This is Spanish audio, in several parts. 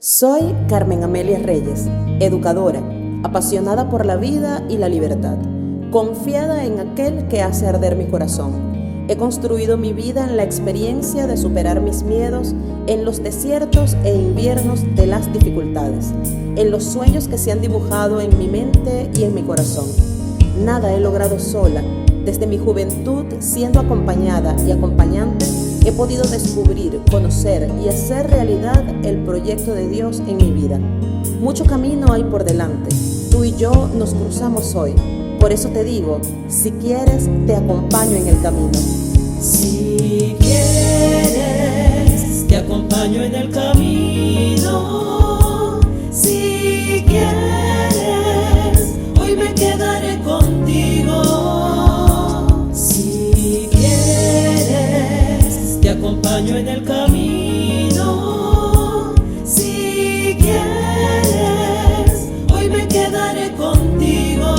Soy Carmen Amelia Reyes, educadora, apasionada por la vida y la libertad, confiada en aquel que hace arder mi corazón. He construido mi vida en la experiencia de superar mis miedos, en los desiertos e inviernos de las dificultades, en los sueños que se han dibujado en mi mente y en mi corazón. Nada he logrado sola. Desde mi juventud, siendo acompañada y acompañante, he podido descubrir, conocer y hacer realidad el proyecto de Dios en mi vida. Mucho camino hay por delante. Tú y yo nos cruzamos hoy. Por eso te digo, si quieres, te acompaño en el camino. Si quieres, te acompaño en el camino. Si quieres, hoy me quedaré contigo. Si quieres, te acompaño en el camino. Si quieres, hoy me quedaré contigo.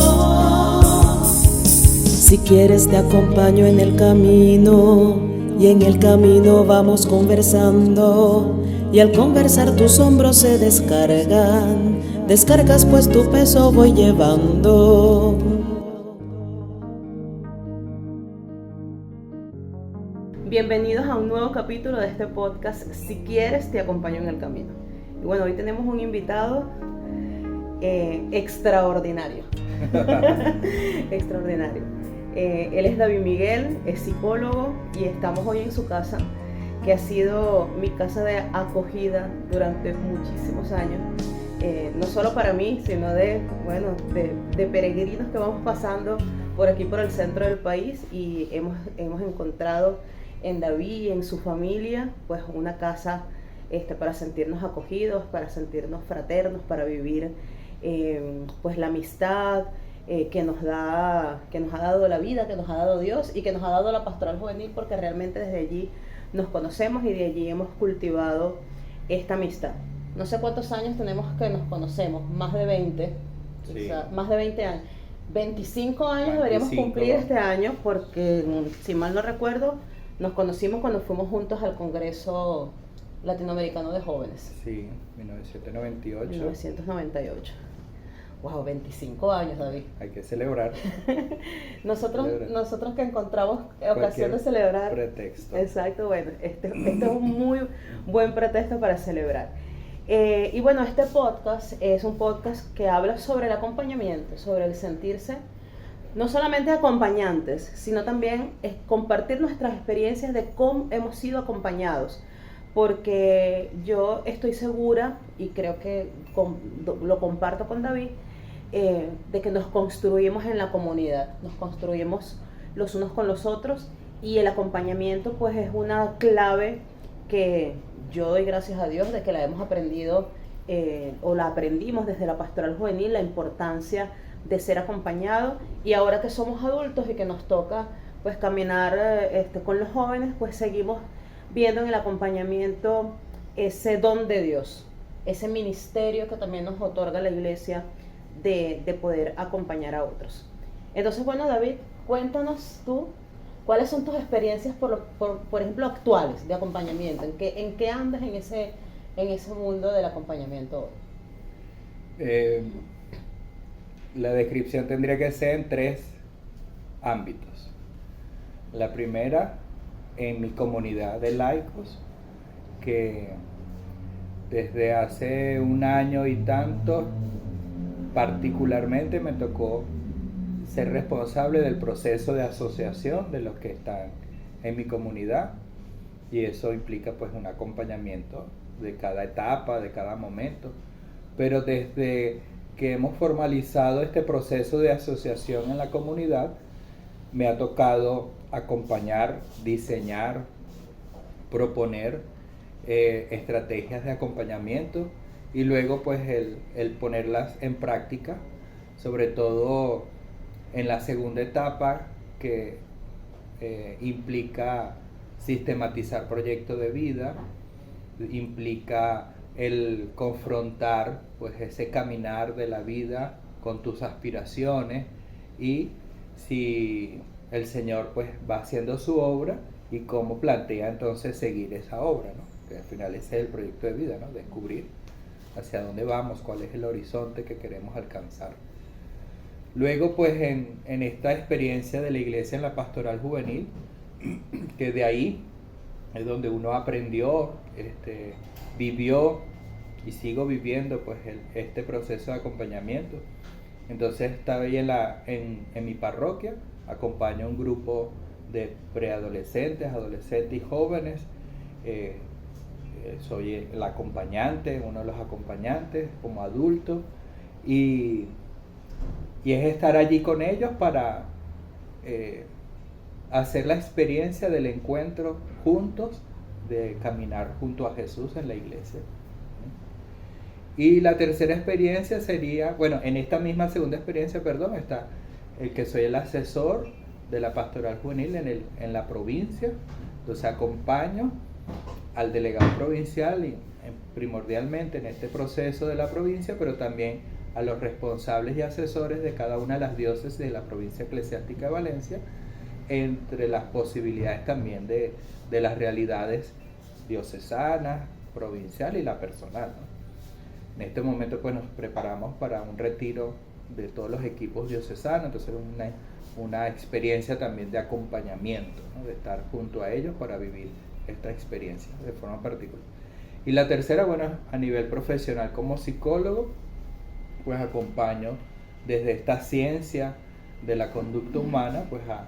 Si quieres te acompaño en el camino, y en el camino vamos conversando, y al conversar tus hombros se descargan, descargas pues tu peso voy llevando. Bienvenidos a un nuevo capítulo de este podcast, Si quieres te acompaño en el camino. Y bueno, hoy tenemos un invitado extraordinario. Extraordinario. Él es David Miguel, es psicólogo y estamos hoy en su casa, que ha sido mi casa de acogida durante muchísimos años, no solo para mí, sino de peregrinos que vamos pasando por aquí, por el centro del país, y hemos encontrado en David y en su familia pues una casa para sentirnos acogidos, para sentirnos fraternos, para vivir pues la amistad que nos ha dado la vida, que nos ha dado Dios y que nos ha dado la pastoral juvenil, porque realmente desde allí nos conocemos y de allí hemos cultivado esta amistad. No sé cuántos años tenemos que nos conocemos, más de 20, sí. O sea, más de 20 años. 25 años deberíamos cumplir este año, porque si mal no recuerdo, nos conocimos cuando fuimos juntos al Congreso Latinoamericano de Jóvenes. Sí, 1998. 1998. Wow, 25 años, David. Hay que celebrar. nosotros que encontramos ocasión de celebrar. Pretexto. Exacto, bueno, este es un muy buen pretexto para celebrar. Y bueno, este podcast es un podcast que habla sobre el acompañamiento, sobre el sentirse no solamente acompañantes, sino también compartir nuestras experiencias de cómo hemos sido acompañados. Porque yo estoy segura, y creo que lo comparto con David, de que nos construimos en la comunidad, nos construimos los unos con los otros, y el acompañamiento pues es una clave que yo doy gracias a Dios de que la hemos aprendido o la aprendimos desde la pastoral juvenil, la importancia de ser acompañado, y ahora que somos adultos y que nos toca pues caminar con los jóvenes, pues seguimos viendo en el acompañamiento ese don de Dios, ese ministerio que también nos otorga la iglesia de poder acompañar a otros. Entonces, bueno, David, cuéntanos tú, ¿cuáles son tus experiencias, por ejemplo, actuales de acompañamiento? ¿En qué andas en ese mundo del acompañamiento hoy? La descripción tendría que ser en 3 ámbitos. La primera, en mi comunidad de laicos, que desde hace un año y tanto particularmente me tocó ser responsable del proceso de asociación de los que están en mi comunidad, y eso implica pues un acompañamiento de cada etapa, de cada momento. Pero desde que hemos formalizado este proceso de asociación en la comunidad, me ha tocado acompañar, diseñar, proponer estrategias de acompañamiento, y luego pues el ponerlas en práctica, sobre todo en la segunda etapa, que implica sistematizar proyectos de vida, implica el confrontar pues ese caminar de la vida con tus aspiraciones, y si el Señor pues va haciendo su obra y cómo plantea entonces seguir esa obra, ¿no? Que al final ese es el proyecto de vida, ¿no? Descubrir hacia dónde vamos, cuál es el horizonte que queremos alcanzar. Luego, pues en esta experiencia de la iglesia en la pastoral juvenil, que de ahí es donde uno aprendió, vivió y sigo viviendo pues este proceso de acompañamiento. Entonces estaba ahí en mi parroquia, acompaño a un grupo de preadolescentes, adolescentes y jóvenes. Soy el acompañante, uno de los acompañantes como adulto, y es estar allí con ellos para hacer la experiencia del encuentro juntos, de caminar junto a Jesús en la iglesia. Y la tercera experiencia sería, bueno, en esta misma segunda experiencia, perdón, está el que soy el asesor de la pastoral juvenil en la provincia. Entonces acompaño al delegado provincial y primordialmente en este proceso de la provincia, pero también a los responsables y asesores de cada una de las diócesis de la provincia eclesiástica de Valencia, entre las posibilidades también de las realidades diocesanas, provincial y la personal, ¿no? En este momento pues nos preparamos para un retiro de todos los equipos diocesanos, entonces una experiencia también de acompañamiento, ¿no? De estar junto a ellos para vivir esta experiencia de forma particular. Y la tercera, bueno, a nivel profesional como psicólogo, pues acompaño desde esta ciencia de la conducta humana, pues a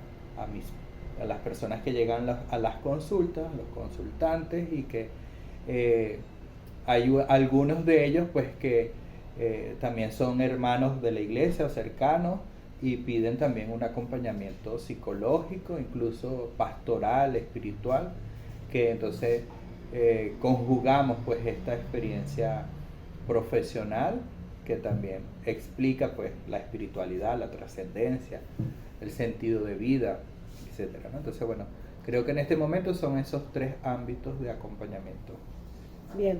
las personas que llegan a las consultas, los consultantes, y que hay algunos de ellos pues que también son hermanos de la iglesia o cercanos y piden también un acompañamiento psicológico, incluso pastoral, espiritual, que entonces conjugamos pues esta experiencia profesional que también explica pues la espiritualidad, la trascendencia, el sentido de vida, etcétera, ¿no? Entonces, bueno, creo que en este momento son esos tres ámbitos de acompañamiento. Bien,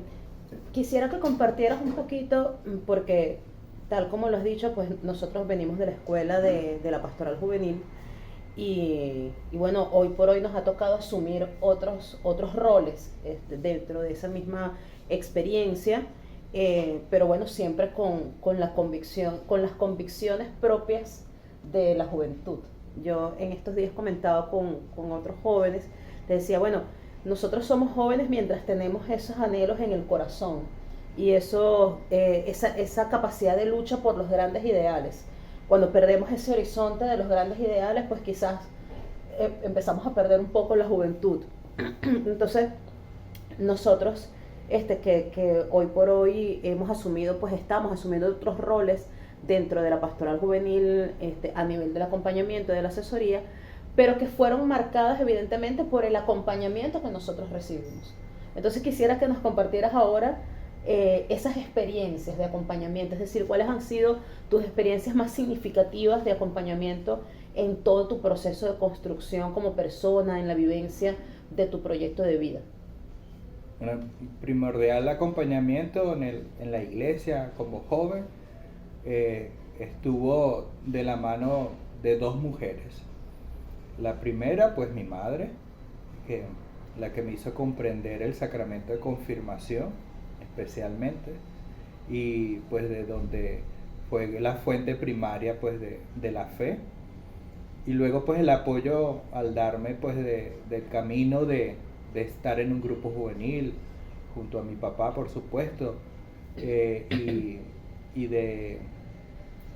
quisiera que compartieras un poquito, porque tal como lo has dicho, pues nosotros venimos de la escuela de la pastoral juvenil y bueno, hoy por hoy nos ha tocado asumir otros roles dentro de esa misma experiencia, pero bueno, siempre con la convicción, con las convicciones propias de la juventud. Yo en estos días comentaba con otros jóvenes, les decía, bueno, nosotros somos jóvenes mientras tenemos esos anhelos en el corazón y esa capacidad de lucha por los grandes ideales. Cuando perdemos ese horizonte de los grandes ideales, pues quizás empezamos a perder un poco la juventud. Entonces, nosotros que hoy por hoy hemos asumido, pues estamos asumiendo otros roles dentro de la pastoral juvenil, a nivel del acompañamiento, de la asesoría, pero que fueron marcadas evidentemente por el acompañamiento que nosotros recibimos. Entonces quisiera que nos compartieras ahora esas experiencias de acompañamiento, es decir, cuáles han sido tus experiencias más significativas de acompañamiento en todo tu proceso de construcción como persona, en la vivencia de tu proyecto de vida. Bueno, primordial acompañamiento en la iglesia como joven estuvo de la mano de dos mujeres. La primera, pues mi madre, la que me hizo comprender el sacramento de confirmación, especialmente, y pues de donde fue la fuente primaria pues de la fe. Y luego pues el apoyo al darme pues del camino de estar en un grupo juvenil, junto a mi papá, por supuesto, y de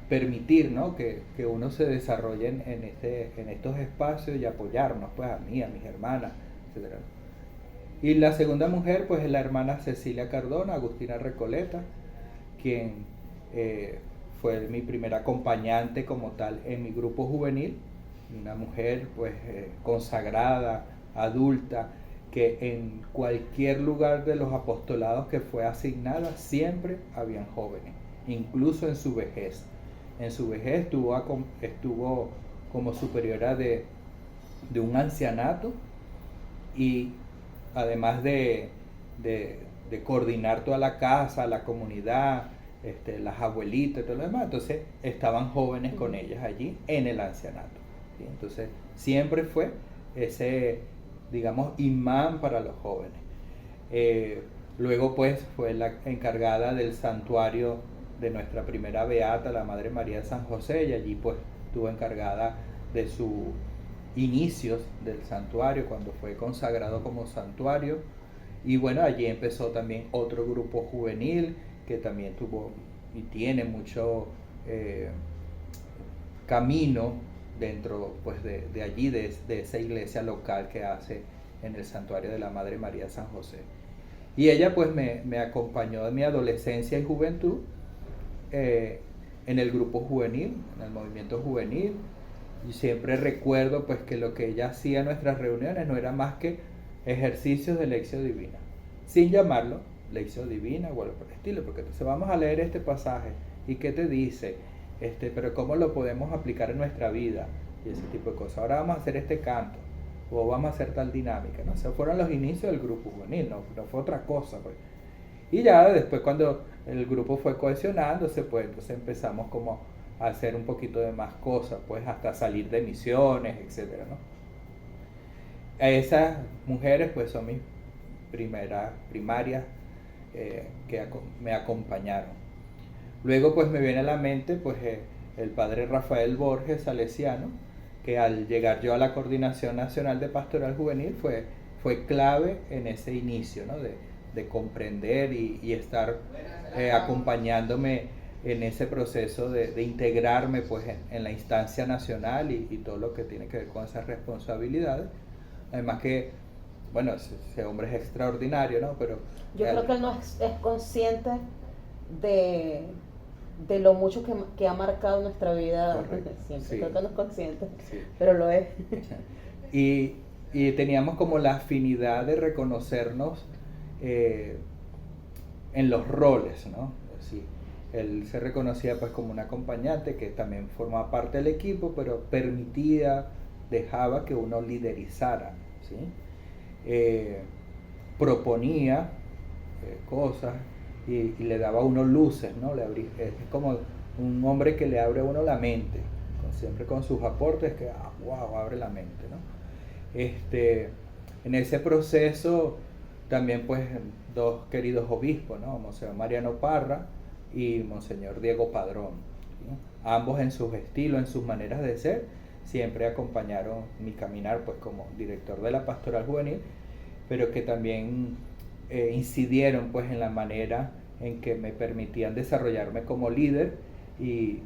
permitir, ¿no? que uno se desarrolle en estos espacios y apoyarnos, pues a mí, a mis hermanas, etc. Y la segunda mujer, pues es la hermana Cecilia Cardona, Agustina Recoleta, quien fue mi primera acompañante como tal en mi grupo juvenil, una mujer pues consagrada, adulta, que en cualquier lugar de los apostolados que fue asignada siempre habían jóvenes, incluso en su vejez. En su vejez estuvo como superiora de un ancianato y además de coordinar toda la casa, la comunidad, las abuelitas y todo lo demás, entonces estaban jóvenes con ellas allí en el ancianato, ¿sí? Entonces siempre fue ese, digamos, imán para los jóvenes. Luego pues fue la encargada del santuario de nuestra primera beata, la Madre María de San José, y allí pues estuvo encargada de sus inicios del santuario, cuando fue consagrado como santuario. Y bueno, allí empezó también otro grupo juvenil que también tuvo y tiene mucho camino dentro pues de allí, de esa iglesia local que hace en el santuario de la Madre María de San José. Y ella pues me acompañó en mi adolescencia y juventud en el grupo juvenil, en el movimiento juvenil. Y siempre recuerdo pues que lo que ella hacía en nuestras reuniones no era más que ejercicios de lección divina, sin llamarlo lección divina o algo por el estilo, porque entonces vamos a leer este pasaje y qué te dice, pero cómo lo podemos aplicar en nuestra vida y ese tipo de cosas. Ahora vamos a hacer este canto o vamos a hacer tal dinámica, ¿no? O sea, fueron los inicios del grupo juvenil, no fue otra cosa, pues. Y ya después cuando el grupo fue cohesionándose, pues entonces empezamos como a hacer un poquito de más cosas, pues hasta salir de misiones, etcétera, ¿no? Esas mujeres pues son mis primarias que me acompañaron. Luego pues me viene a la mente pues el padre Rafael Borges, salesiano, que al llegar yo a la Coordinación Nacional de Pastoral Juvenil fue clave en ese inicio, ¿no? de comprender y estar acompañándome en ese proceso de integrarme pues en la instancia nacional y todo lo que tiene que ver con esas responsabilidades. Además que, bueno, ese hombre es extraordinario, ¿no? Pero yo creo que él no es consciente de lo mucho que ha marcado nuestra vida. Correcto. Siempre, Sí. creo que no es consciente, Sí. pero lo es. Y teníamos como la afinidad de reconocernos en los roles, ¿no? Sí. Él se reconocía pues como un acompañante que también formaba parte del equipo, pero dejaba que uno liderizara, ¿sí? Proponía cosas y le daba a uno luces, ¿no? Es como un hombre que le abre a uno la mente, siempre con sus aportes que, wow, abre la mente, ¿no? En ese proceso también pues dos queridos obispos, ¿no? Monseñor Mariano Parra y Monseñor Diego Padrón, ¿sí? Ambos en sus estilos, en sus maneras de ser, siempre acompañaron mi caminar pues como director de la Pastoral Juvenil, pero que también incidieron pues en la manera en que me permitían desarrollarme como líder y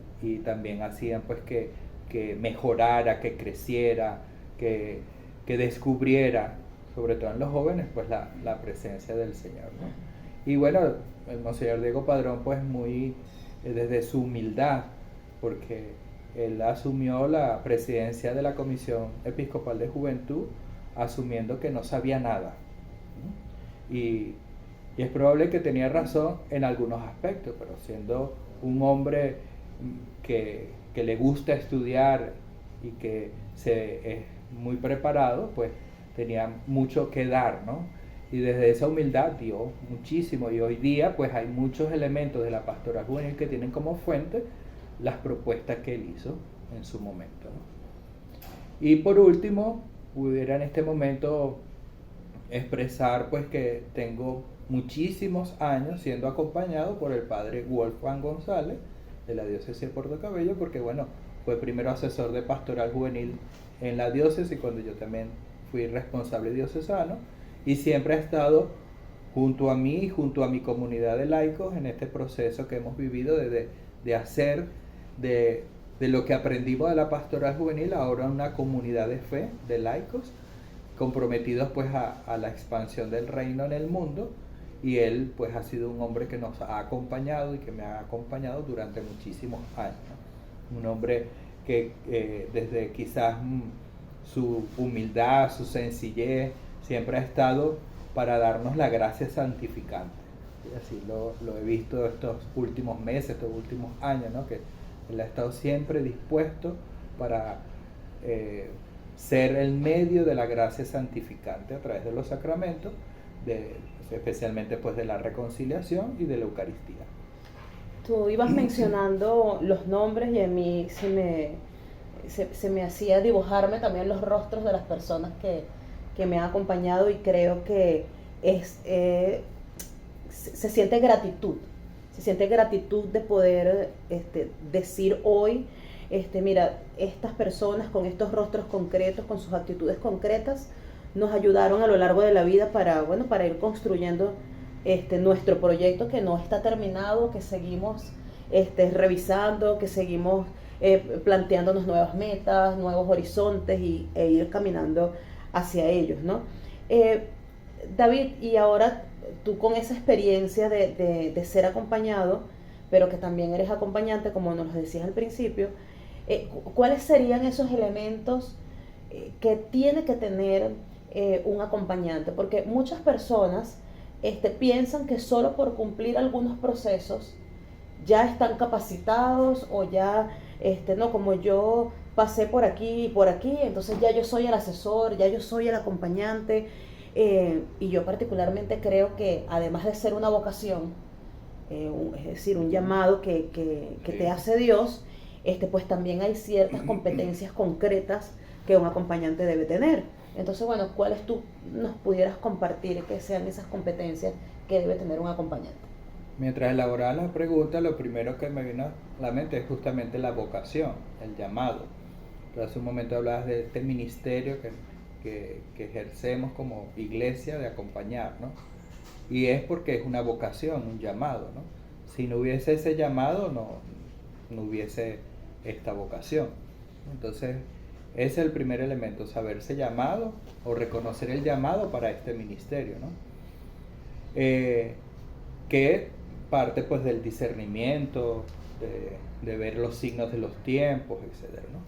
también hacían pues que mejorara, que creciera, que descubriera, sobre todo en los jóvenes, pues la presencia del Señor, ¿no? Y bueno, el Monseñor Diego Padrón pues muy desde su humildad, porque él asumió la presidencia de la Comisión Episcopal de Juventud asumiendo que no sabía nada, ¿no? Y es probable que tenía razón en algunos aspectos, pero siendo un hombre que le gusta estudiar y que es muy preparado, pues tenía mucho que dar, ¿no? Y desde esa humildad dio muchísimo, y hoy día pues hay muchos elementos de la pastoral juvenil que tienen como fuente las propuestas que él hizo en su momento, ¿no? Y por último, pudiera en este momento expresar pues que tengo muchísimos años siendo acompañado por el padre Wolfgang González de la diócesis de Puerto Cabello, porque bueno, fue primero asesor de pastoral juvenil en la diócesis cuando yo también fui responsable diocesano, y siempre ha estado junto a mí y junto a mi comunidad de laicos en este proceso que hemos vivido de hacer de lo que aprendimos de la pastoral juvenil ahora una comunidad de fe de laicos comprometidos pues a la expansión del reino en el mundo. Y él pues ha sido un hombre que nos ha acompañado y que me ha acompañado durante muchísimos años, ¿no? Un hombre que desde quizás su humildad, su sencillez, siempre ha estado para darnos la gracia santificante. Y así lo he visto estos últimos meses, estos últimos años, ¿no? Que él ha estado siempre dispuesto para ser el medio de la gracia santificante a través de los sacramentos, especialmente pues de la reconciliación y de la Eucaristía. Tú ibas mencionando los nombres y a mí se me hacía dibujarme también los rostros de las personas que me han acompañado, y creo que se siente gratitud. Se siente gratitud de poder decir hoy, mira, estas personas con estos rostros concretos, con sus actitudes concretas, nos ayudaron a lo largo de la vida para ir construyendo nuestro proyecto que no está terminado, que seguimos revisando, que seguimos planteándonos nuevas metas, nuevos horizontes e ir caminando hacia ellos, ¿no? David, y ahora tú con esa experiencia de ser acompañado, pero que también eres acompañante, como nos decías al principio, ¿cuáles serían esos elementos que tiene que tener un acompañante? Porque muchas personas piensan que solo por cumplir algunos procesos ya están capacitados o ya, no, como yo pasé por aquí y por aquí, entonces ya yo soy el asesor, ya yo soy el acompañante. Y yo particularmente creo que además de ser una vocación, es decir, un llamado que te hace Dios, pues también hay ciertas competencias concretas que un acompañante debe tener. Entonces, bueno, ¿cuáles tú nos pudieras compartir que sean esas competencias que debe tener un acompañante? Mientras elaboraba la pregunta, lo primero que me vino a la mente es justamente la vocación, el llamado. Pero hace un momento hablabas de este ministerio que ejercemos como iglesia de acompañar, ¿no? Y es porque es una vocación, un llamado, ¿no? Si no hubiese ese llamado, no hubiese esta vocación. Entonces, ese es el primer elemento, saberse llamado o reconocer el llamado para este ministerio, ¿no? Que parte pues del discernimiento, de ver los signos de los tiempos, etcétera, ¿no?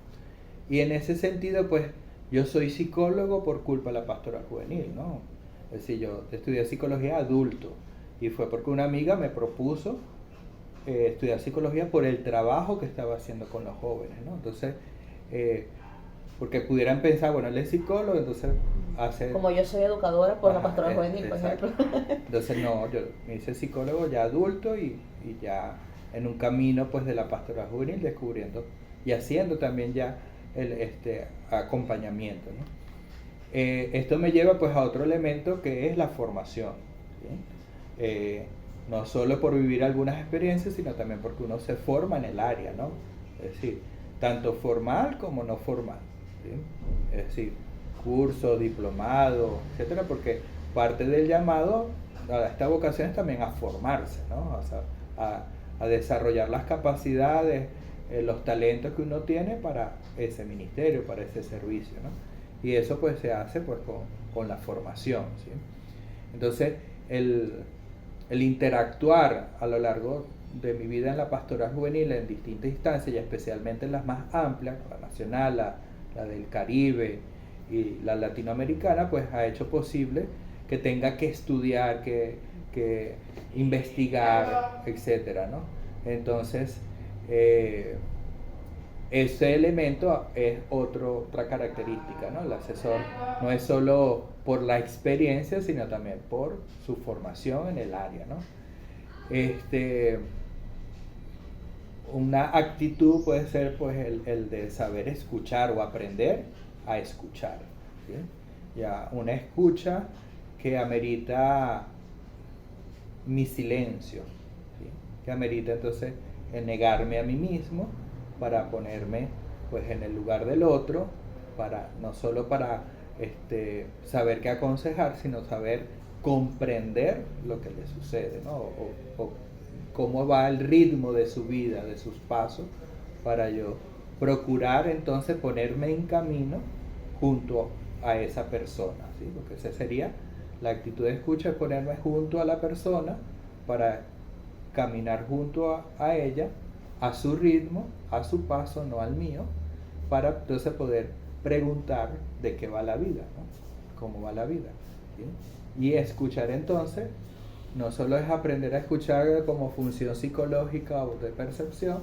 Y en ese sentido, pues, yo soy psicólogo por culpa de la pastoral juvenil, ¿no? Es decir, yo estudié psicología adulto y fue porque una amiga me propuso estudiar psicología por el trabajo que estaba haciendo con los jóvenes, ¿no? Entonces, porque pudieran pensar, bueno, él es psicólogo, entonces hace... Como yo soy educadora por la pastoral juvenil, por ejemplo. Entonces, no, yo me hice psicólogo ya adulto y ya en un camino pues de la pastoral juvenil descubriendo y haciendo también ya el acompañamiento, ¿no? Esto me lleva pues a otro elemento que es la formación, ¿sí? No solo por vivir algunas experiencias, sino también porque uno se forma en el área, ¿no? Es decir, tanto formal como no formal, ¿sí? Es decir, curso, diplomado, etcétera, porque parte del llamado a esta vocación es también a formarse, ¿no? O sea, a desarrollar las capacidades, los talentos que uno tiene para ese ministerio, para ese servicio, ¿no? Y eso pues se hace pues con la formación, ¿sí? Entonces el interactuar a lo largo de mi vida en la pastoral juvenil en distintas instancias y especialmente en las más amplias, la nacional, la del Caribe y la latinoamericana, pues ha hecho posible que tenga que estudiar, que investigar, etcétera, ¿no? Entonces, ese elemento es otra característica, ¿no? El asesor no es solo por la experiencia, sino también por su formación en el área, ¿no? Una actitud puede ser pues el de saber escuchar o aprender a escuchar, ¿sí? Ya una escucha que amerita mi silencio, ¿sí? Que amerita entonces el negarme a mí mismo para ponerme pues en el lugar del otro, para no solo para saber qué aconsejar, sino saber comprender lo que le sucede, ¿no? O cómo va el ritmo de su vida, de sus pasos, para yo procurar entonces ponerme en camino junto a esa persona, ¿sí? Porque esa sería la actitud de escucha, es ponerme junto a la persona para caminar junto a ella, a su ritmo, a su paso, no al mío, para entonces poder preguntar de qué va la vida, ¿no? Cómo va la vida, ¿sí? Y escuchar entonces no solo es aprender a escuchar como función psicológica o de percepción,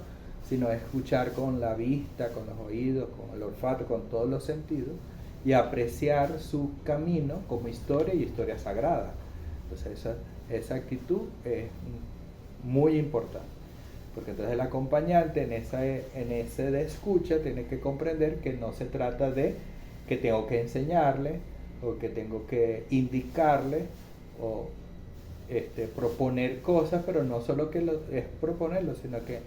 sino escuchar con la vista, con los oídos, con el olfato, con todos los sentidos, y apreciar su camino como historia y historia sagrada. Entonces esa actitud es muy importante, porque entonces el acompañante en ese de escucha tiene que comprender que no se trata de que tengo que enseñarle o que tengo que indicarle o proponer cosas, pero no solo es proponerlo, sino que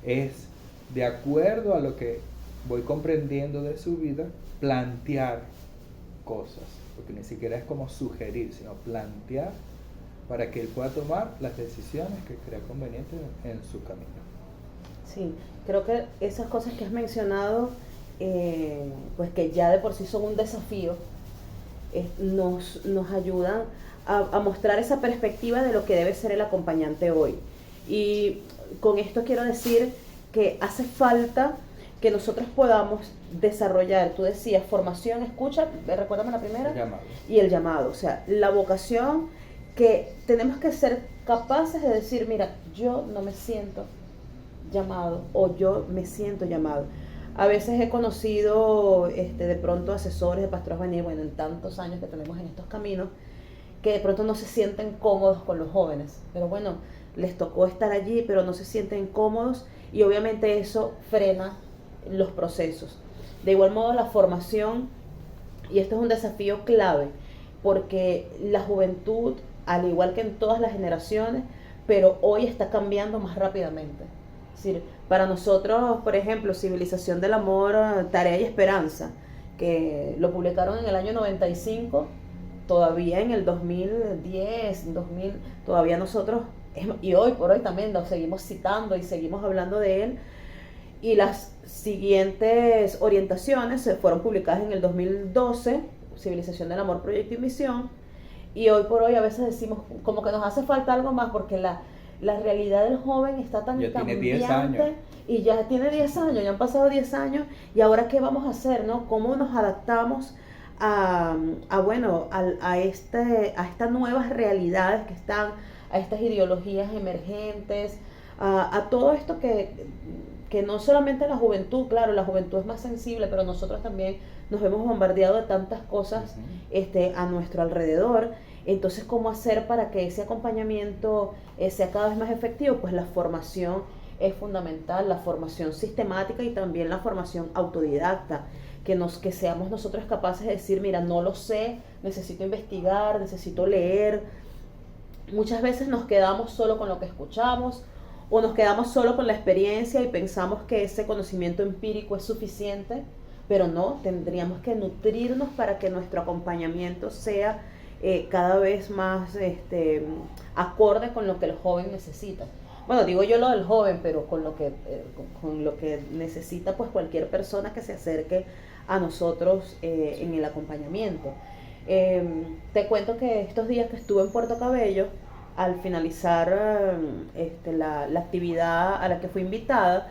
es de acuerdo a lo que voy comprendiendo de su vida, plantear cosas, porque ni siquiera es como sugerir, sino plantear para que él pueda tomar las decisiones que crea convenientes en su camino. Sí, creo que esas cosas que has mencionado, pues que ya de por sí son un desafío, nos ayudan a mostrar esa perspectiva de lo que debe ser el acompañante hoy. Y con esto quiero decir que hace falta que nosotros podamos desarrollar, tú decías, formación, escucha, recuérdame la primera, y el llamado, o sea, la vocación, que tenemos que ser capaces de decir, mira, yo no me siento llamado o yo me siento llamado. A veces he conocido de pronto asesores de pastoras juveniles, bueno, en tantos años que tenemos en estos caminos, que de pronto no se sienten cómodos con los jóvenes, pero bueno, les tocó estar allí, pero no se sienten cómodos y obviamente eso frena los procesos. De igual modo la formación, y esto es un desafío clave, porque la juventud, al igual que en todas las generaciones, pero hoy está cambiando más rápidamente. Es decir, para nosotros, por ejemplo, Civilización del Amor, Tarea y Esperanza, que lo publicaron en el año 95, todavía en el 2010, 2000, todavía nosotros, y hoy por hoy también lo seguimos citando y seguimos hablando de él, y las siguientes orientaciones se fueron publicadas en el 2012, Civilización del Amor, Proyecto y Misión, y hoy por hoy a veces decimos como que nos hace falta algo más porque la realidad del joven está tan ya cambiante, tiene 10 años. Y ya tiene 10 años, ya han pasado 10 años, y ahora qué vamos a hacer, ¿no? ¿Cómo nos adaptamos a estas nuevas realidades que están, a estas ideologías emergentes, a todo esto que no solamente la juventud, claro, la juventud es más sensible, pero nosotros también nos hemos bombardeado de tantas cosas a nuestro alrededor. Entonces, ¿cómo hacer para que ese acompañamiento sea cada vez más efectivo? Pues la formación es fundamental, la formación sistemática y también la formación autodidacta, que seamos nosotros capaces de decir, mira, no lo sé, necesito investigar, necesito leer. Muchas veces nos quedamos solo con lo que escuchamos o nos quedamos solo con la experiencia y pensamos que ese conocimiento empírico es suficiente, pero no, tendríamos que nutrirnos para que nuestro acompañamiento sea cada vez más acorde con lo que el joven necesita. Bueno, digo yo lo del joven, pero con lo que necesita pues cualquier persona que se acerque a nosotros en el acompañamiento. Te cuento que estos días que estuve en Puerto Cabello, al finalizar la actividad a la que fui invitada,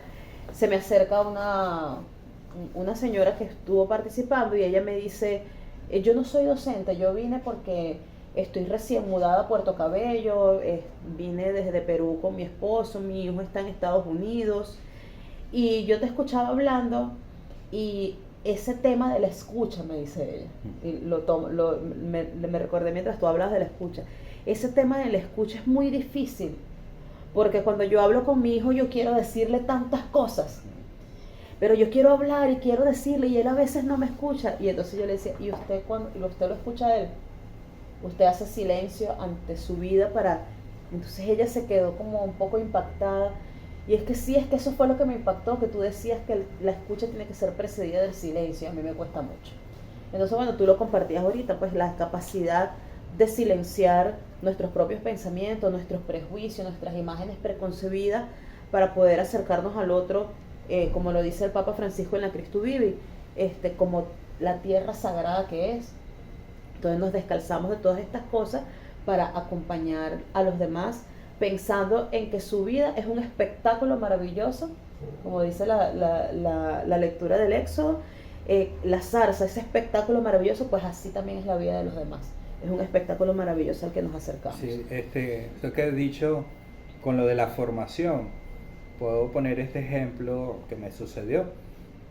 se me acerca una señora que estuvo participando y ella me dice, yo no soy docente, yo vine porque estoy recién mudada a Puerto Cabello, vine desde Perú con mi esposo, mi hijo está en Estados Unidos, y yo te escuchaba hablando y ese tema de la escucha, me dice ella, y me recordé mientras tú hablabas de la escucha, ese tema de la escucha es muy difícil, porque cuando yo hablo con mi hijo yo quiero decirle tantas cosas, pero yo quiero hablar y quiero decirle y él a veces no me escucha, y entonces yo le decía, ¿y usted cuando usted lo escucha a él? Usted hace silencio ante su vida para... Entonces ella se quedó como un poco impactada, y es que sí, es que eso fue lo que me impactó, que tú decías que la escucha tiene que ser precedida del silencio, a mí me cuesta mucho. Entonces bueno, tú lo compartías ahorita, pues la capacidad de silenciar nuestros propios pensamientos, nuestros prejuicios, nuestras imágenes preconcebidas para poder acercarnos al otro, como lo dice el Papa Francisco en la Cristo Vivi, como la tierra sagrada que es. Entonces nos descalzamos de todas estas cosas para acompañar a los demás, pensando en que su vida es un espectáculo maravilloso, como dice la lectura del Éxodo, la zarza, ese espectáculo maravilloso, pues así también es la vida de los demás. Es un espectáculo maravilloso al que nos acercamos. Sí, eso que he dicho con lo de la formación, puedo poner este ejemplo que me sucedió.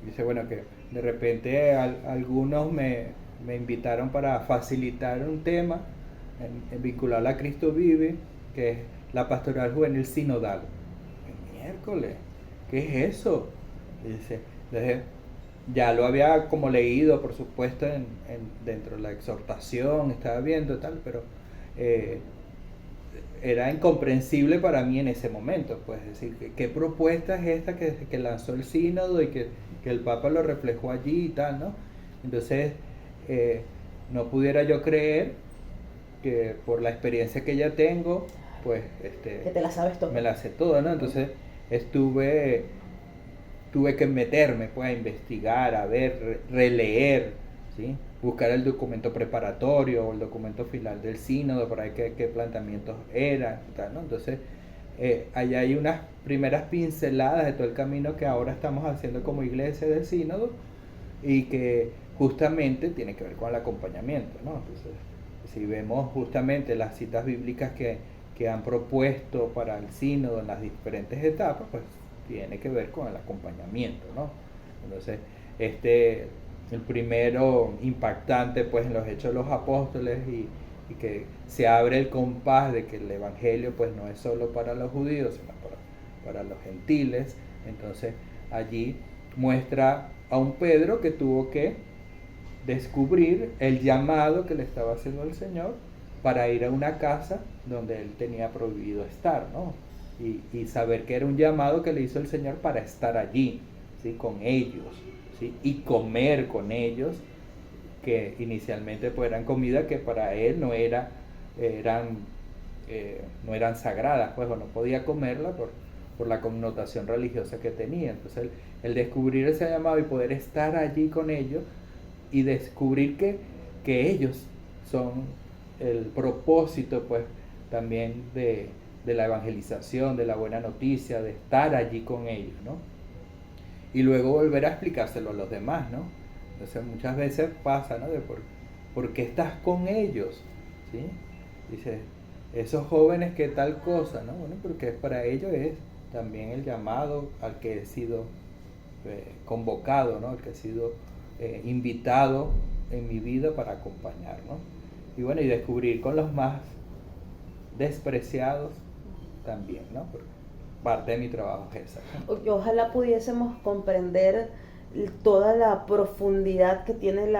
Dice, bueno, que de repente algunos me invitaron para facilitar un tema vinculado a Cristo Vive, que es la pastoral juvenil sinodal. Miércoles, ¿qué es eso? Dice, entonces, ya lo había como leído, por supuesto, dentro de la exhortación, estaba viendo y tal, pero era incomprensible para mí en ese momento, pues, es decir, ¿qué propuesta es esta que lanzó el sínodo y que el Papa lo reflejó allí y tal, ¿no? Entonces, no pudiera yo creer que por la experiencia que ya tengo, pues, que te la sabes todo. me la sé toda, ¿no? Entonces, tuve que meterme, pues, a investigar, a ver, releer, ¿sí? Buscar el documento preparatorio o el documento final del sínodo para ver qué planteamientos eran y tal, ¿no? Entonces, allá hay unas primeras pinceladas de todo el camino que ahora estamos haciendo como iglesia del sínodo y que justamente tiene que ver con el acompañamiento, ¿no? Entonces, si vemos justamente las citas bíblicas que han propuesto para el sínodo en las diferentes etapas, pues tiene que ver con el acompañamiento, ¿no? Entonces, el primero impactante, pues, en los Hechos de los Apóstoles y que se abre el compás de que el evangelio, pues, no es solo para los judíos, sino para los gentiles. Entonces, allí muestra a un Pedro que tuvo que descubrir el llamado que le estaba haciendo el Señor para ir a una casa donde él tenía prohibido estar, ¿no? Y saber que era un llamado que le hizo el Señor para estar allí, ¿sí? Con ellos, ¿sí? Y comer con ellos, que inicialmente, pues, eran comida que para él no eran sagradas, pues, o no podía comerla por la connotación religiosa que tenía. Entonces, el descubrir ese llamado y poder estar allí con ellos y descubrir que ellos son el propósito, pues, también de la evangelización, de la buena noticia, de estar allí con ellos, ¿no? Y luego volver a explicárselo a los demás, ¿no? Entonces, muchas veces pasa, ¿no? ¿Por qué estás con ellos? ¿Sí? Dice, esos jóvenes, ¿qué tal cosa? ¿No? Bueno, porque para ellos es también el llamado al que he sido convocado, ¿no? Al que he sido invitado en mi vida para acompañar, ¿no? Y bueno, y descubrir con los más despreciados también, ¿no? Porque parte de mi trabajo es esa. Ojalá pudiésemos comprender toda la profundidad que tienen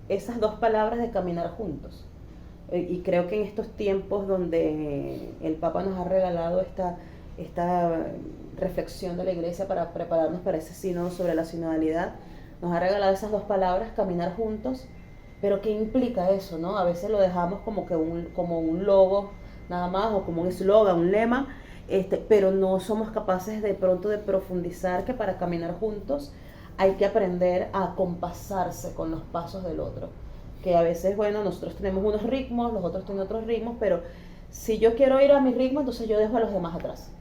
esas dos palabras de caminar juntos. Y creo que en estos tiempos donde el Papa nos ha regalado esta reflexión de la Iglesia para prepararnos para ese sínodo sobre la sinodalidad, nos ha regalado esas dos palabras, caminar juntos. Pero ¿qué implica eso, no? A veces lo dejamos como un logo nada más, o como un eslogan, un lema, pero no somos capaces de pronto de profundizar que para caminar juntos hay que aprender a acompasarse con los pasos del otro. Que a veces, bueno, nosotros tenemos unos ritmos, los otros tienen otros ritmos, pero si yo quiero ir a mi ritmo, entonces yo dejo a los demás atrás.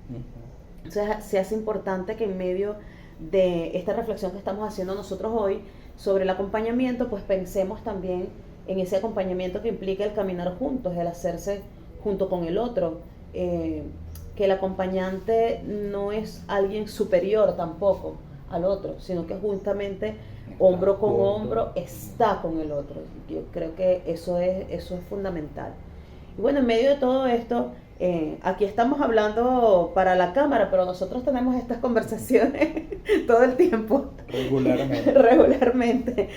Entonces se hace importante que en medio de esta reflexión que estamos haciendo nosotros hoy sobre el acompañamiento, pues pensemos también en ese acompañamiento que implica el caminar juntos, el hacerse junto con el otro, que el acompañante no es alguien superior tampoco al otro, sino que justamente hombro con hombro está con el otro. Yo creo que eso es fundamental. Y bueno, en medio de todo esto, aquí estamos hablando para la cámara, pero nosotros tenemos estas conversaciones todo el tiempo. Regularmente.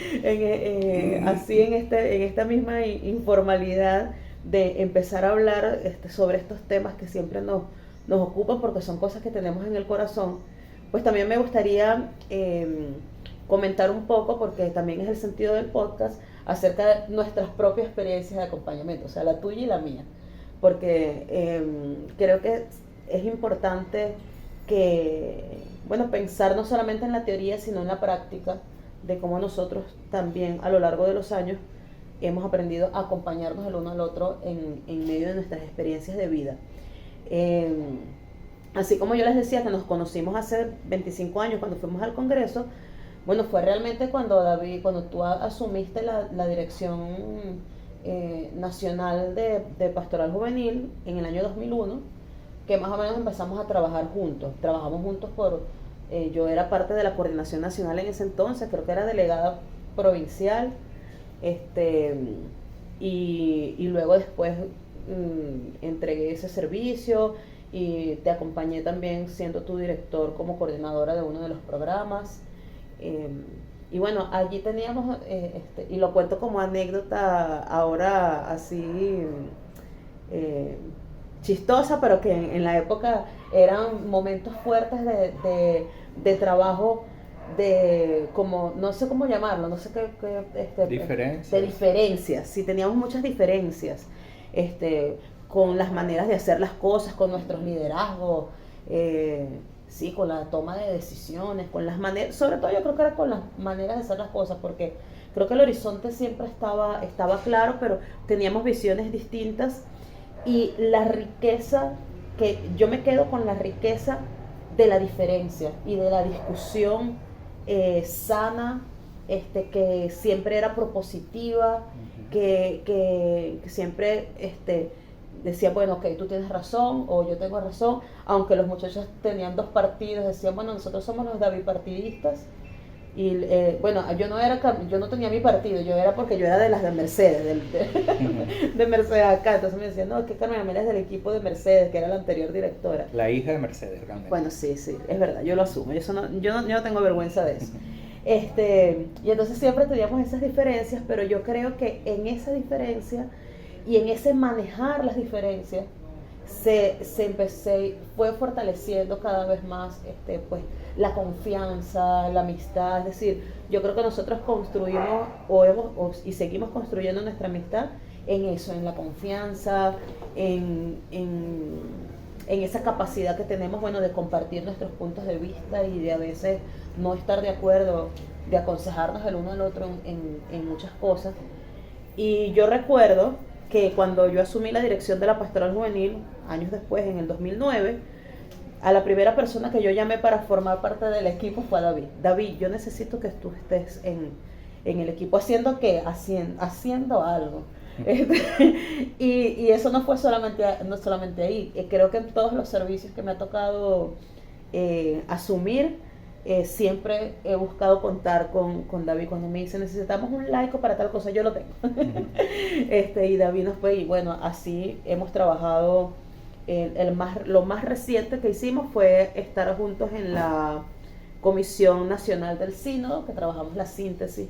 Así en esta misma informalidad de empezar a hablar sobre estos temas que siempre nos ocupan porque son cosas que tenemos en el corazón. Pues también me gustaría comentar un poco, porque también es el sentido del podcast, acerca de nuestras propias experiencias de acompañamiento, o sea, la tuya y la mía, porque creo que es importante pensar no solamente en la teoría, sino en la práctica, de cómo nosotros también a lo largo de los años hemos aprendido a acompañarnos el uno al otro en medio de nuestras experiencias de vida. Así como yo les decía que nos conocimos hace 25 años cuando fuimos al Congreso, bueno, fue realmente cuando tú asumiste la dirección nacional de Pastoral Juvenil en el año 2001, que más o menos empezamos a trabajar juntos. Trabajamos juntos yo era parte de la coordinación nacional en ese entonces, creo que era delegada provincial, y luego después entregué ese servicio y te acompañé también siendo tu director como coordinadora de uno de los programas. Y bueno, allí teníamos, y lo cuento como anécdota ahora así chistosa, pero que en la época eran momentos fuertes de trabajo, de como, no sé cómo llamarlo, no sé Diferencias. de diferencias, sí, teníamos muchas diferencias, con las maneras de hacer las cosas, con nuestros liderazgos, sí, con la toma de decisiones, con las maneras, sobre todo yo creo que era con las maneras de hacer las cosas, porque creo que el horizonte siempre estaba claro, pero teníamos visiones distintas, y la riqueza, que yo me quedo con la riqueza de la diferencia y de la discusión sana, que siempre era propositiva, que siempre decía, bueno, ok, tú tienes razón o yo tengo razón, aunque los muchachos tenían dos partidos, decían, bueno, nosotros somos los davipartidistas. Y bueno, yo no tenía mi partido, yo era porque yo era de las de Mercedes, de Mercedes acá. Entonces me decían, no, es que Carmen Amelia es del equipo de Mercedes, que era la anterior directora. La hija de Mercedes, realmente. Bueno, sí, es verdad, yo lo asumo, yo no tengo vergüenza de eso. Y entonces siempre teníamos esas diferencias, pero yo creo que en esa diferencia y en ese manejar las diferencias fue fortaleciendo cada vez más pues la confianza, la amistad. Es decir, yo creo que nosotros construimos y seguimos construyendo nuestra amistad en eso, en la confianza, en esa capacidad que tenemos, bueno, de compartir nuestros puntos de vista y de a veces no estar de acuerdo, de aconsejarnos el uno al otro en muchas cosas. Y yo recuerdo que cuando yo asumí la dirección de la Pastoral Juvenil, años después, en el 2009, a la primera persona que yo llamé para formar parte del equipo fue a David. David, yo necesito que tú estés en el equipo. ¿Haciendo qué? Haciendo algo. Y eso no fue solamente ahí. Creo que en todos los servicios que me ha tocado asumir, siempre he buscado contar con David. Cuando me dice necesitamos un laico para tal cosa, yo lo tengo. Y David nos fue, y bueno, así hemos trabajado. Lo más reciente que hicimos fue estar juntos en la Comisión Nacional del Sínodo, que trabajamos la síntesis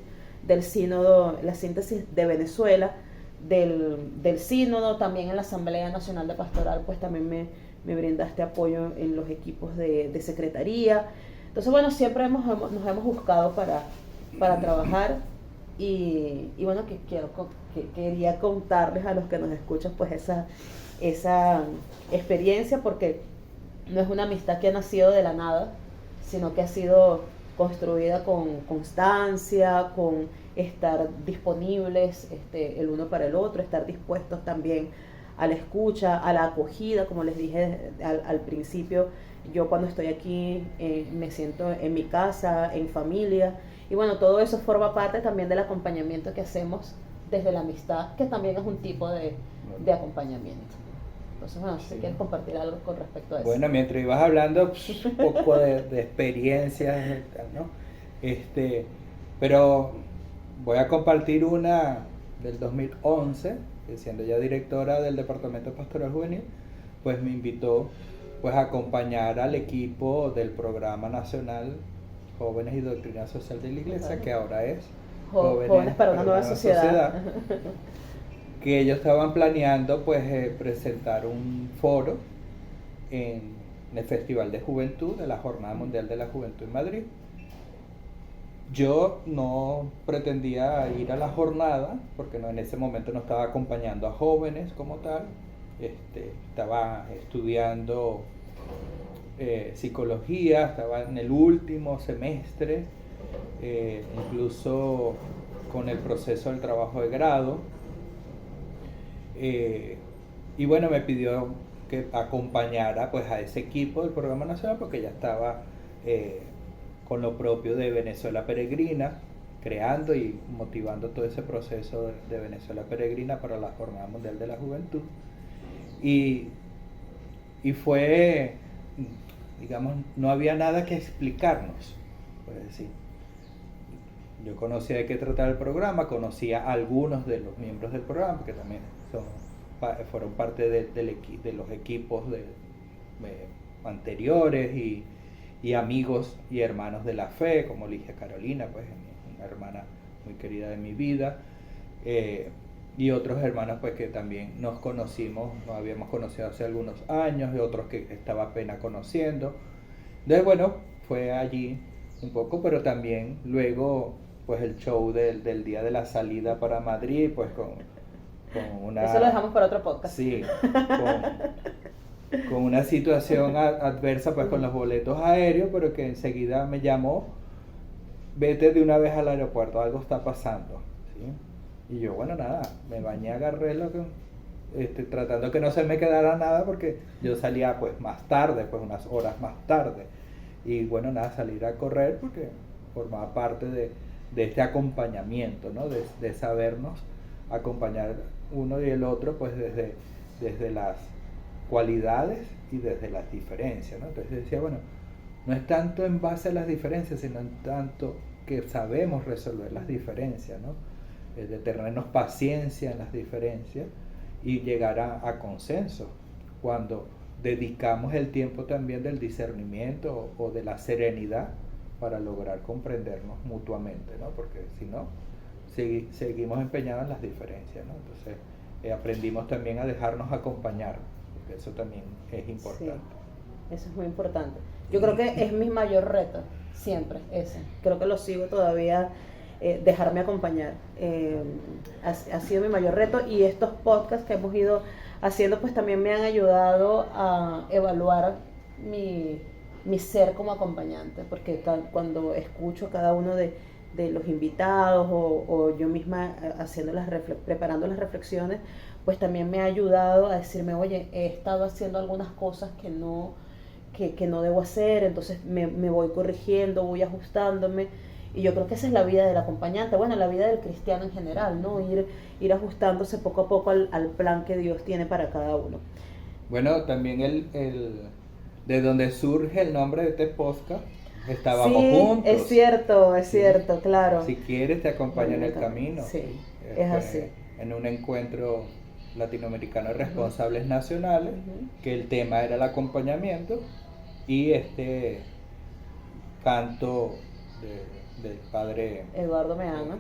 del sínodo, la síntesis de Venezuela, del sínodo. También en la Asamblea Nacional de Pastoral, pues también me brindaste apoyo en los equipos de secretaría. Entonces, bueno, siempre nos hemos buscado para trabajar, y bueno, que quería contarles a los que nos escuchan pues esa experiencia, porque no es una amistad que ha nacido de la nada, sino que ha sido construida con constancia, con estar disponibles el uno para el otro, estar dispuestos también a la escucha, a la acogida. Como les dije al principio, yo cuando estoy aquí me siento en mi casa, en familia, y bueno, todo eso forma parte también del acompañamiento que hacemos desde la amistad, que también es un tipo de acompañamiento. Entonces, bueno, si quieres compartir algo con respecto a eso. Bueno, mientras ibas hablando un poco de experiencias, ¿no? Pero voy a compartir una del 2011, que siendo ya directora del Departamento Pastoral Juvenil, pues me invitó pues a acompañar al equipo del Programa Nacional Jóvenes y Doctrina Social de la Iglesia, que ahora es Jóvenes para una nueva sociedad. Que ellos estaban planeando pues presentar un foro en el Festival de Juventud de la Jornada Mundial de la Juventud en Madrid. Yo no pretendía ir a la jornada porque en ese momento no estaba acompañando a jóvenes como tal. Estaba estudiando psicología, estaba en el último semestre, incluso con el proceso del trabajo de grado. Y bueno, me pidió que acompañara pues a ese equipo del Programa Nacional, porque ya estaba con lo propio de Venezuela Peregrina, creando y motivando todo ese proceso de Venezuela Peregrina para la Jornada Mundial de la Juventud. Y fue, digamos, no había nada que explicarnos, puedes decir. Yo conocía de qué trataba el programa, conocía a algunos de los miembros del programa, que también fueron parte de los equipos anteriores, y amigos y hermanos de la fe, como Ligia Carolina, pues una hermana muy querida de mi vida. y otros hermanos pues que también nos conocimos, nos habíamos conocido hace algunos años, y otros que estaba apenas conociendo. Entonces bueno, fue allí un poco, pero también luego pues el show del día de la salida para Madrid, pues con una... Eso lo dejamos para otro podcast. Sí, con una situación adversa pues con los boletos aéreos, pero que enseguida me llamó, vete de una vez al aeropuerto, algo está pasando, ¿sí? Y yo, bueno, nada, me bañé, agarré lo que, tratando que no se me quedara nada, porque yo salía pues más tarde, pues unas horas más tarde, y bueno, nada, salir a correr porque formaba parte de este acompañamiento, ¿no? De sabernos acompañar uno y el otro pues desde las cualidades y desde las diferencias, ¿no? Entonces decía, bueno, no es tanto en base a las diferencias, sino en tanto que sabemos resolver las diferencias, ¿no? De tenernos paciencia en las diferencias y llegar a consenso cuando dedicamos el tiempo también del discernimiento o de la serenidad para lograr comprendernos mutuamente, ¿no? Porque si no, seguimos empeñados en las diferencias, ¿no? Entonces aprendimos también a dejarnos acompañar, porque eso también es importante. Sí, eso es muy importante. Yo creo que es mi mayor reto, siempre ese. Creo que lo sigo todavía, dejarme acompañar. Ha sido mi mayor reto, y estos podcasts que hemos ido haciendo pues también me han ayudado a evaluar mi ser como acompañante, porque cuando escucho a cada uno de los invitados o yo misma preparando las reflexiones, pues también me ha ayudado a decirme, oye, he estado haciendo algunas cosas que no debo hacer, entonces me voy corrigiendo, voy ajustándome, y yo creo que esa es la vida del acompañante, bueno, la vida del cristiano en general, ¿no? Ir ajustándose poco a poco al plan que Dios tiene para cada uno. Bueno, también de donde surge el nombre de este podcast, estábamos juntos. Es cierto, claro. Si quieres te acompaño en el camino. Sí, es así. En un encuentro latinoamericano de responsables nacionales, que el tema era el acompañamiento, y este canto del padre Eduardo Meana,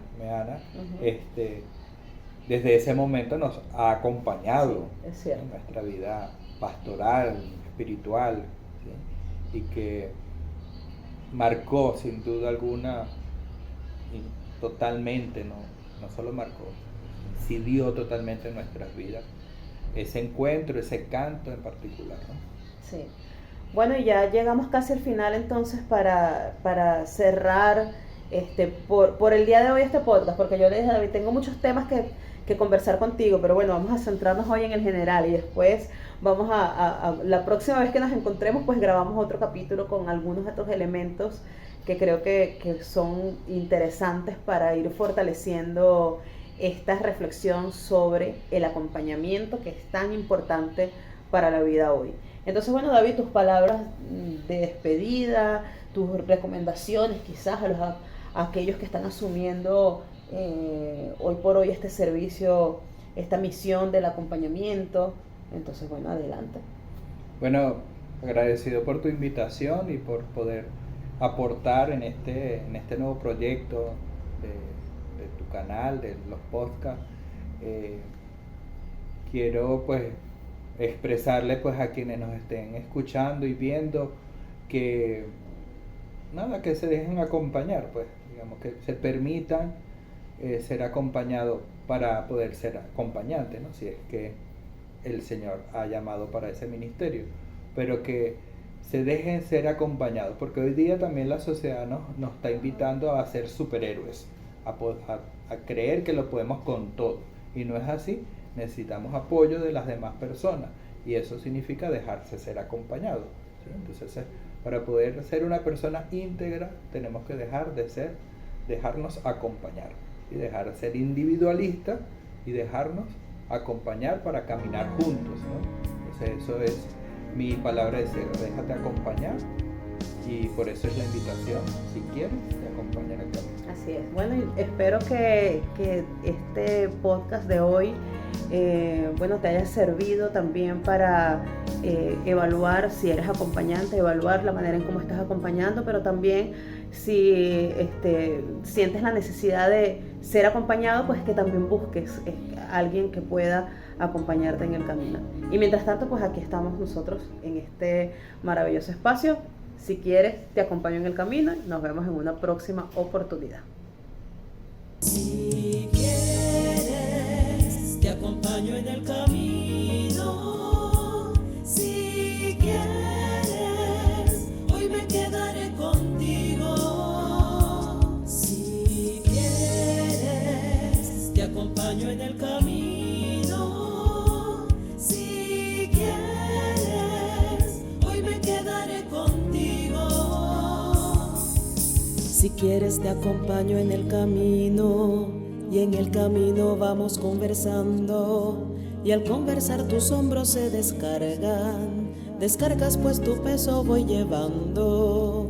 desde ese momento nos ha acompañado, sí, es cierto, en nuestra vida pastoral, espiritual, ¿sí? Y que marcó sin duda alguna totalmente, no solo marcó, incidió totalmente en nuestras vidas ese encuentro, ese canto en particular, ¿no? Sí. Bueno, y ya llegamos casi al final entonces para cerrar por el día de hoy este podcast, porque yo le dije a David, tengo muchos temas que conversar contigo, pero bueno, vamos a centrarnos hoy en el general, y después vamos a la próxima vez que nos encontremos pues grabamos otro capítulo con algunos de estos elementos que creo que son interesantes para ir fortaleciendo esta reflexión sobre el acompañamiento, que es tan importante para la vida hoy. Entonces, bueno, David, tus palabras de despedida, tus recomendaciones quizás a aquellos que están asumiendo hoy por hoy este servicio, esta misión del acompañamiento. Entonces, bueno, adelante. Bueno, agradecido por tu invitación y por poder aportar en este nuevo proyecto de tu canal, de los podcasts. Quiero pues expresarle pues a quienes nos estén escuchando y viendo que se dejen acompañar, pues digamos que se permitan ser acompañados para poder ser acompañantes, ¿no? Si es que el Señor ha llamado para ese ministerio, pero que se dejen ser acompañados, porque hoy día también la sociedad nos está invitando a ser superhéroes, a creer que lo podemos con todo, y no es así. Necesitamos apoyo de las demás personas, y eso significa dejarse ser acompañado, ¿sí? Entonces, para poder ser una persona íntegra, tenemos que dejarnos acompañar, y dejar de ser individualistas y dejarnos acompañar para caminar juntos, ¿no? Entonces, eso es mi palabra de cierre: déjate acompañar, y por eso es la invitación, si quieres, te acompañar al camino. Así es. Bueno, y espero que este podcast de hoy te haya servido también para evaluar si eres acompañante, evaluar la manera en cómo estás acompañando, pero también si sientes la necesidad de ser acompañado, pues que también busques alguien que pueda acompañarte en el camino. Y mientras tanto, pues aquí estamos nosotros en este maravilloso espacio. Si quieres, te acompaño en el camino y nos vemos en una próxima oportunidad. Si quieres, te acompaño en el camino. Si quieres, hoy me quedaré contigo. Si quieres, te acompaño en el camino. Si quieres, hoy me quedaré contigo. Si quieres te acompaño en el camino, y en el camino vamos conversando, y al conversar tus hombros se descargan, descargas pues tu peso voy llevando.